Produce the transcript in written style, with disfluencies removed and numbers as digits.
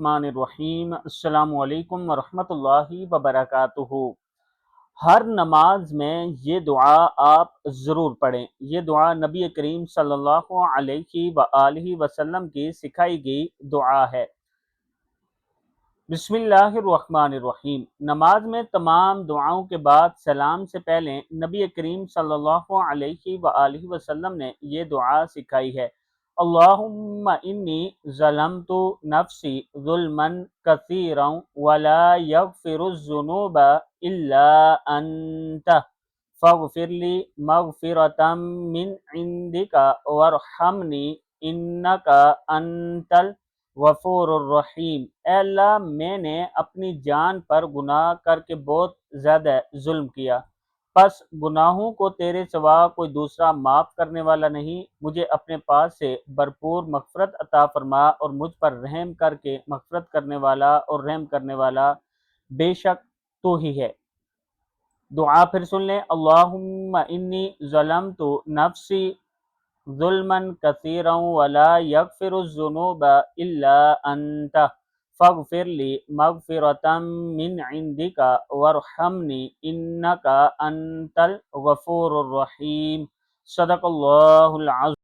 الرحمن الرحیم۔ السلام علیکم ورحمۃ اللہ وبرکاتہ۔ ہر نماز میں یہ دعا آپ ضرور پڑھیں۔ یہ دعا نبی کریم صلی اللہ علیہ وآلہ وسلم کی سکھائی گئی دعا ہے۔ بسم اللہ الرحمن الرحیم۔ نماز میں تمام دعاؤں کے بعد سلام سے پہلے نبی کریم صلی اللہ علیہ وآلہ وسلم نے یہ دعا سکھائی ہے۔ اللہم انی ظلمت نفسی ظلما کثیرا ولا یغفر الذنوب الا انت فاغفر لی مغفرۃ من عندک وارحمنی انک انت الغفور الرحیم۔ اے اللہ، میں نے اپنی جان پر گناہ کر کے بہت زیادہ ظلم کیا، پس گناہوں کو تیرے سوا کوئی دوسرا معاف کرنے والا نہیں۔ مجھے اپنے پاس سے بھرپور مغفرت عطا فرما اور مجھ پر رحم کر کے مغفرت کرنے والا اور رحم کرنے والا بے شک تو ہی ہے۔ دعا پھر سن لیں۔ اللہم انی ظلمت نفسی ظلما کثیرا ولا یغفر الذنوب الا انت فاغفر لی مغفرۃ من عندک وارحمنی انک انت الغفور الرحیم۔ صدق اللہ العظیم۔